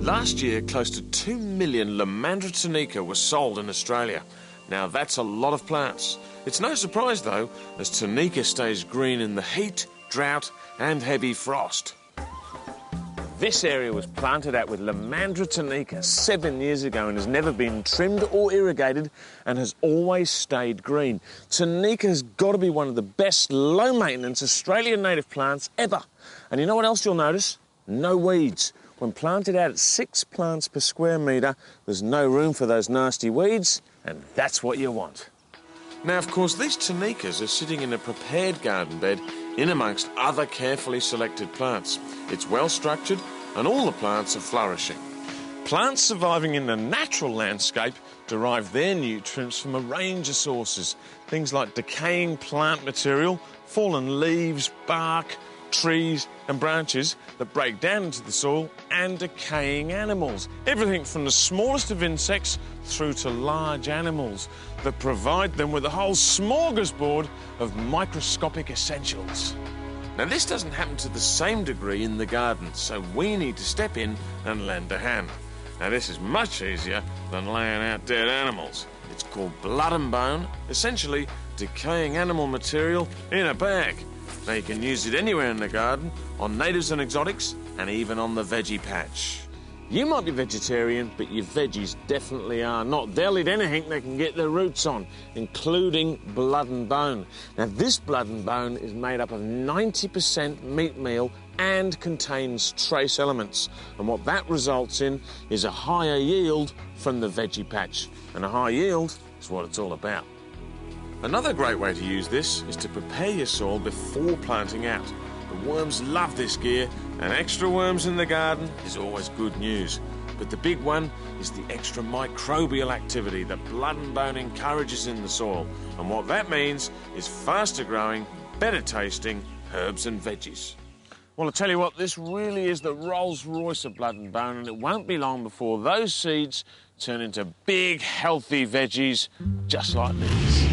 Last year, close to 2 million Lomandra Tanika were sold in Australia. Now, that's a lot of plants. It's no surprise, though, as Tanika stays green in the heat, drought and heavy frost. This area was planted out with Lomandra Tanika 7 years ago and has never been trimmed or irrigated and has always stayed green. Tanika has got to be one of the best low-maintenance Australian native plants ever. And you know what else you'll notice? No weeds. When planted out at 6 plants per square metre, there's no room for those nasty weeds, and that's what you want. Now, of course, these Tanikas are sitting in a prepared garden bed in amongst other carefully selected plants. It's well structured and all the plants are flourishing. Plants surviving in the natural landscape derive their nutrients from a range of sources. Things like decaying plant material, fallen leaves, bark, trees and branches that break down into the soil, and decaying animals. Everything from the smallest of insects through to large animals that provide them with a whole smorgasbord of microscopic essentials. Now, this doesn't happen to the same degree in the garden, so we need to step in and lend a hand. Now, this is much easier than laying out dead animals. It's called blood and bone, essentially decaying animal material in a bag. Now, you can use it anywhere in the garden, on natives and exotics, and even on the veggie patch. You might be vegetarian, but your veggies definitely are not. They'll eat anything they can get their roots on, including blood and bone. Now, this blood and bone is made up of 90% meat meal and contains trace elements. And what that results in is a higher yield from the veggie patch. And a high yield is what it's all about. Another great way to use this is to prepare your soil before planting out. The worms love this gear, and extra worms in the garden is always good news. But the big one is the extra microbial activity that blood and bone encourages in the soil. And what that means is faster growing, better tasting herbs and veggies. Well, I tell you what, this really is the Rolls Royce of blood and bone, and it won't be long before those seeds turn into big, healthy veggies just like these.